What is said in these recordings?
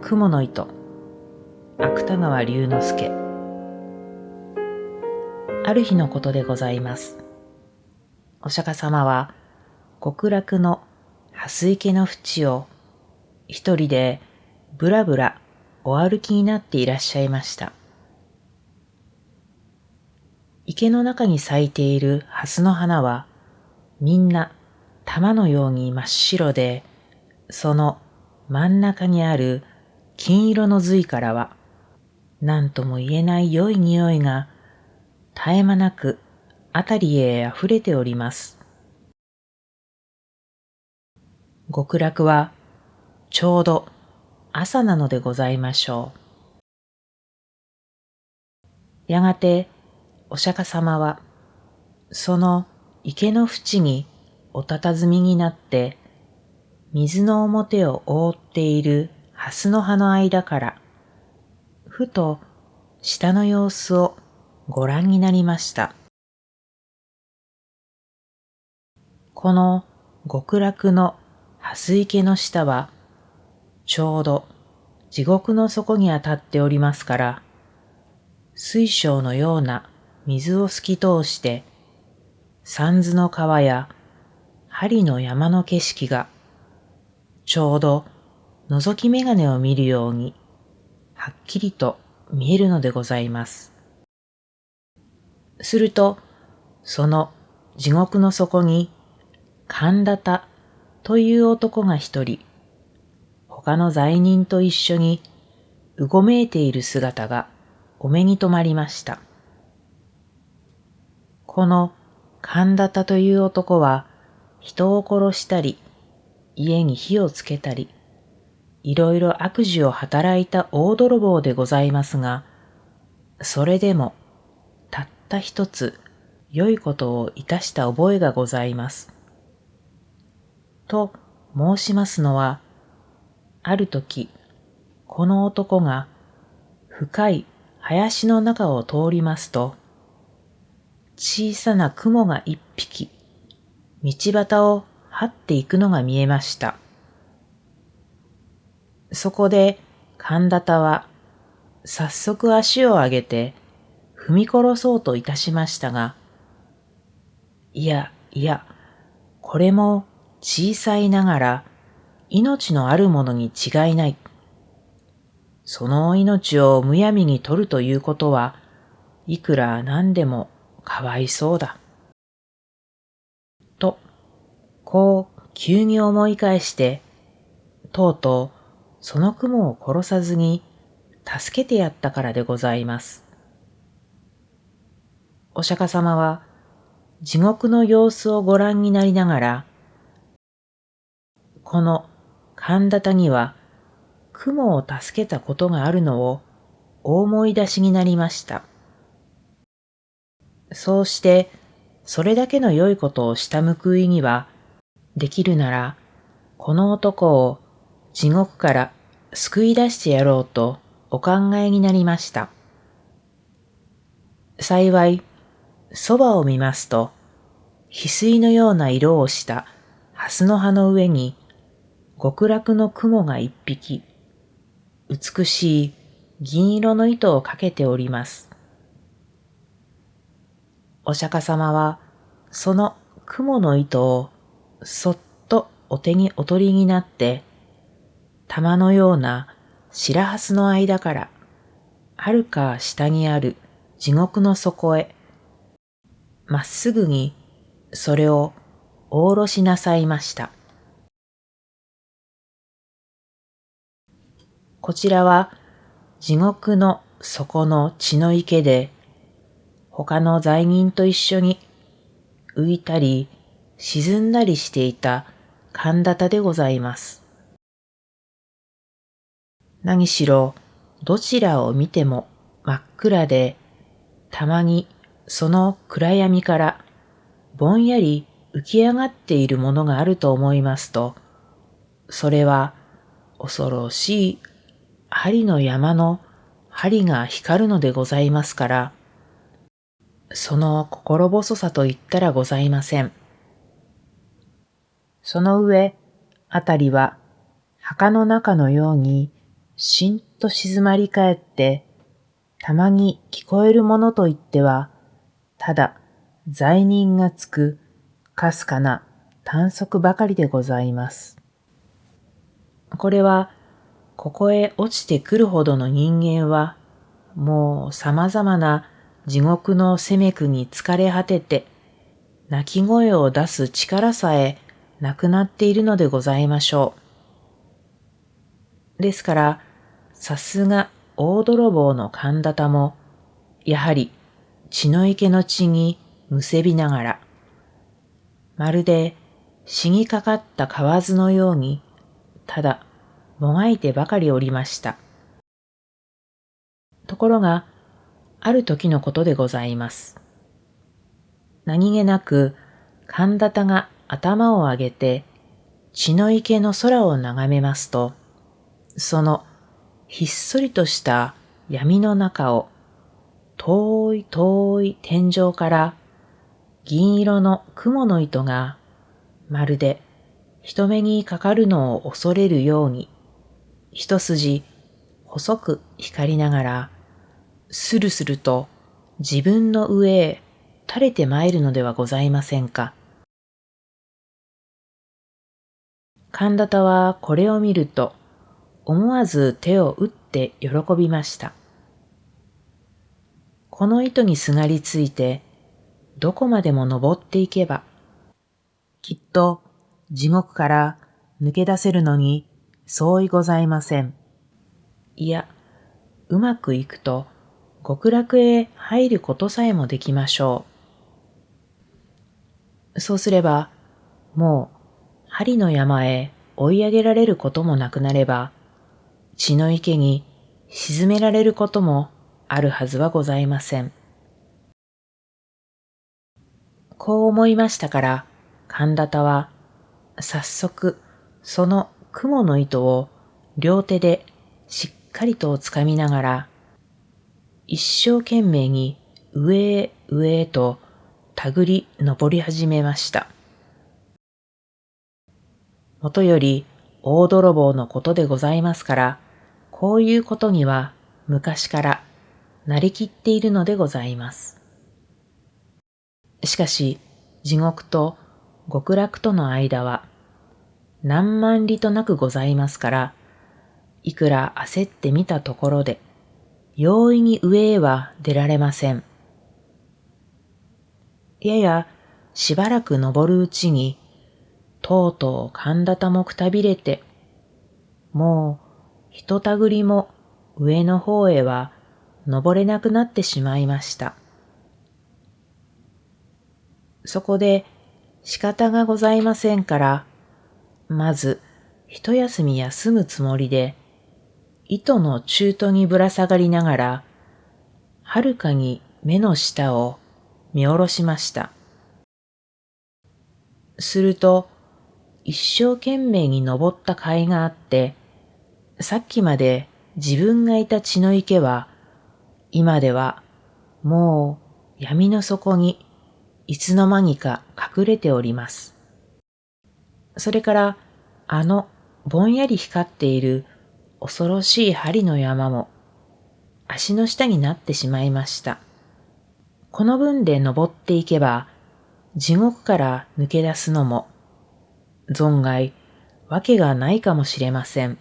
雲の糸、芥川龍之介。ある日のことでございます。お釈迦様は極楽の蓮池の淵を一人でぶらぶらお歩きになっていらっしゃいました。池の中に咲いている蓮の花はみんな玉のように真っ白で、その真ん中にある金色の髄からは何とも言えない良い匂いが絶え間なくあたりへ溢れております。極楽はちょうど朝なのでございましょう。やがてお釈迦様はその池の淵にお佇みになって水の表を覆っている蓮の葉の間からふと下の様子をご覧になりました。この極楽の蓮池の下はちょうど地獄の底にあたっておりますから、水晶のような水を透き通して三途の川や針の山の景色がちょうど覗き眼鏡を見るようにはっきりと見えるのでございます。するとその地獄の底に神田田という男が一人、他の罪人と一緒にうごめいている姿がお目に留まりました。この神田田という男は人を殺したり、家に火をつけたり、いろいろ悪事を働いた大泥棒でございますが、それでもたった一つ良いことをいたした覚えがございます。と申しますのは、ある時、この男が深い林の中を通りますと、小さな雲が一匹、道端を這っていくのが見えました。そこで神田田は早速足を上げて踏み殺そうといたしましたが、いやいや、これも小さいながら命のあるものに違いない。その命をむやみに取るということはいくらなんでもかわいそうだ。と、こう急に思い返して、とうとうその雲を殺さずに助けてやったからでございます。お釈迦様は地獄の様子をご覧になりながら、この神田田には雲を助けたことがあるのをお思い出しになりました。そうしてそれだけの良いことをした報いには、できるならこの男を地獄から救い出してやろうとお考えになりました。幸い、そばを見ますと、翡翠のような色をした蓮の葉の上に極楽の雲が一匹、美しい銀色の糸をかけております。お釈迦様はその雲の糸をそっとお手にお取りになって、玉のような白蓮の間から遥か下にある地獄の底へまっすぐにそれをお下ろしなさいました。こちらは地獄の底の血の池で、他の罪人と一緒に浮いたり沈んだりしていた神田田でございます。何しろどちらを見ても真っ暗で、たまにその暗闇からぼんやり浮き上がっているものがあると思いますと、それは恐ろしい針の山の針が光るのでございますから、その心細さと言ったらございません。その上、あたりは墓の中のようにしんと静まり返って、たまに聞こえるものといっては、ただ罪人がつくかすかな短足ばかりでございます。これは、ここへ落ちてくるほどの人間は、もう様々な地獄の責め苦に疲れ果てて、鳴き声を出す力さえなくなっているのでございましょう。ですから、さすが大泥棒の神田田も、やはり血の池の血にむせびながら、まるで死にかかった蛙のように、ただもがいてばかりおりました。ところが、ある時のことでございます。何気なく神田田が頭を上げて血の池の空を眺めますと、そのひっそりとした闇の中を遠い遠い天井から銀色の雲の糸がまるで人目にかかるのを恐れるように一筋細く光りながらスルスルと自分の上へ垂れて参るのではございませんか。神田田はこれを見ると思わず手を打って喜びました。この糸にすがりついてどこまでも登っていけばきっと地獄から抜け出せるのに相違ございません。いや、うまくいくと極楽へ入ることさえもできましょう。そうすれば、もう針の山へ追い上げられることもなくなれば、血の池に沈められることもあるはずはございません。こう思いましたから、神田田は早速その雲の糸を両手でしっかりとつかみながら、一生懸命に上へ上へと手繰り登り始めました。もとより大泥棒のことでございますから、こういうことには昔からなりきっているのでございます。しかし、地獄と極楽との間は何万里となくございますから、いくら焦ってみたところで、容易に上へは出られません。ややしばらく登るうちに、とうとう神田田もくたびれて、もうひとたぐりも上の方へは登れなくなってしまいました。そこで仕方がございませんから、まず一休み休むつもりで、糸の中途にぶら下がりながら、はるかに目の下を見下ろしました。すると、一生懸命に登った甲斐があって、さっきまで自分がいた血の池は、今ではもう闇の底にいつの間にか隠れております。それからあのぼんやり光っている恐ろしい針の山も足の下になってしまいました。この分で登っていけば地獄から抜け出すのも存外わけがないかもしれません。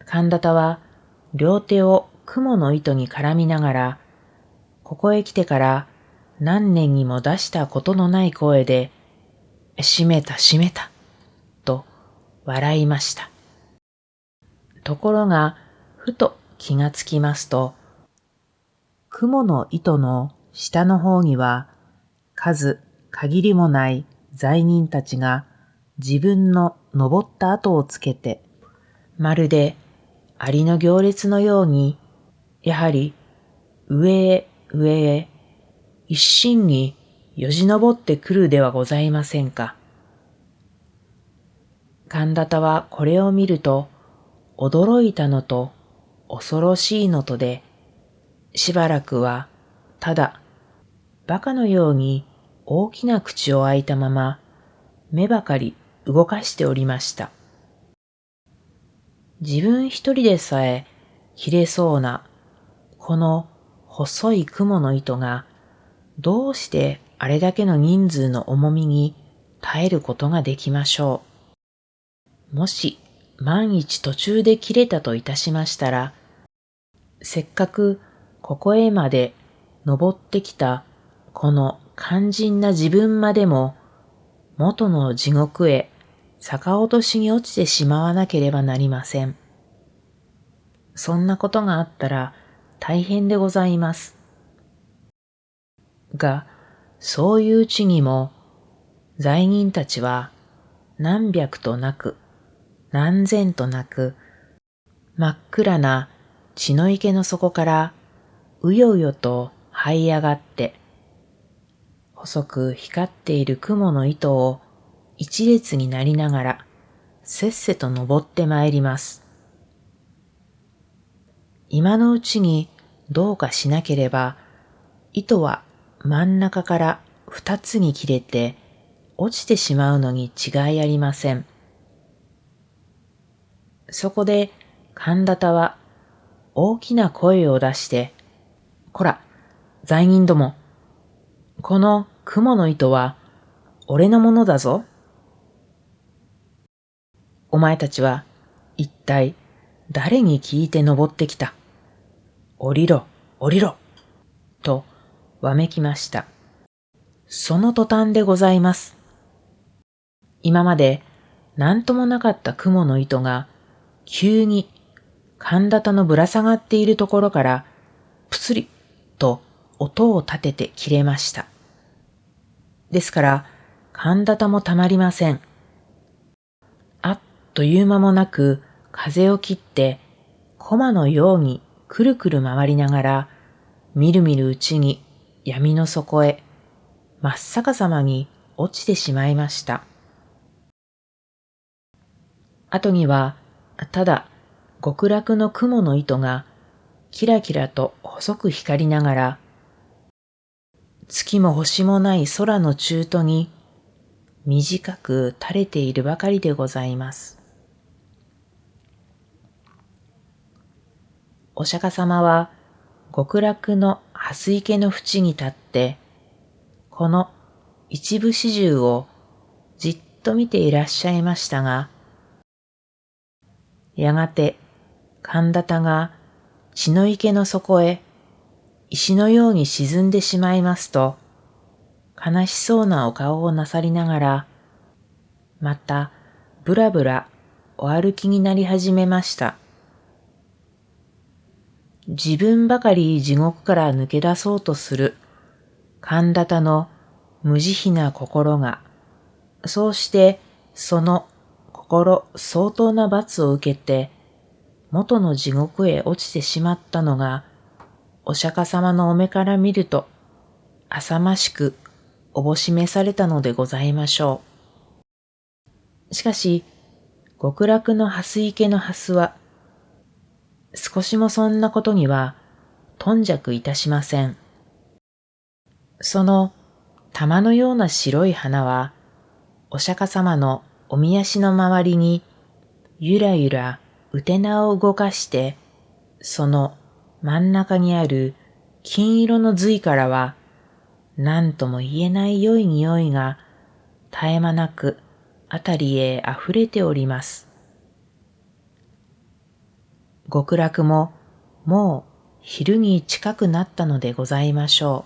神田田は両手を雲の糸に絡みながら、ここへ来てから何年にも出したことのない声で、閉めた閉めた、と笑いました。ところが、ふと気がつきますと、雲の糸の下の方には、数限りもない罪人たちが自分の登った跡をつけて、まるでアリの行列のように、やはり上へ上へ一心によじ登ってくるではございませんか。神田田はこれを見ると、驚いたのと恐ろしいのとで、しばらくはただ馬鹿のように大きな口を開いたまま目ばかり動かしておりました。自分一人でさえ切れそうなこの細い蜘蛛の糸がどうしてあれだけの人数の重みに耐えることができましょう。もし万一途中で切れたといたしましたら、せっかくここへまで登ってきたこの肝心な自分までも元の地獄へ逆落としに落ちてしまわなければなりません。そんなことがあったら大変でございます。が、そういううちにも罪人たちは何百となく何千となく真っ暗な血の池の底からうようよと這い上がって細く光っている雲の糸を一列になりながらせっせと登ってまいります。今のうちにどうかしなければ糸は真ん中から二つに切れて落ちてしまうのに違いありません。そこで神田田は大きな声を出して、こら、罪人ども、この蜘の糸は俺のものだぞ。お前たちは一体誰に聞いて登ってきた。降りろ、降りろ、とわめきました。その途端でございます。今まで何ともなかった蜘の糸が急に神田田のぶら下がっているところからプツリと音を立てて切れました。ですから神田田もたまりません。あっという間もなく風を切って駒のようにくるくる回りながらみるみるうちに闇の底へ真っ逆さまに落ちてしまいました。後にはただ極楽の蜘の糸がキラキラと細く光りながら月も星もない空の中途に短く垂れているばかりでございます。お釈迦様は極楽の蓮池の淵に立ってこの一部始終をじっと見ていらっしゃいましたが、やがて神田田が血の池の底へ石のように沈んでしまいますと、悲しそうなお顔をなさりながら、またぶらぶらお歩きになり始めました。自分ばかり地獄から抜け出そうとする神田田の無慈悲な心が、そうしてその心相当な罰を受けて元の地獄へ落ちてしまったのが、お釈迦様のお目から見ると浅ましくおぼしめされたのでございましょう。しかし極楽の蓮池の蓮は少しもそんなことには頓着いたしません。その玉のような白い花はお釈迦様のおみ足の周りにゆらゆらうてなを動かして、その真ん中にある金色の髄からは何とも言えない良い匂いが絶え間なくあたりへあふれております。極楽ももう昼に近くなったのでございましょ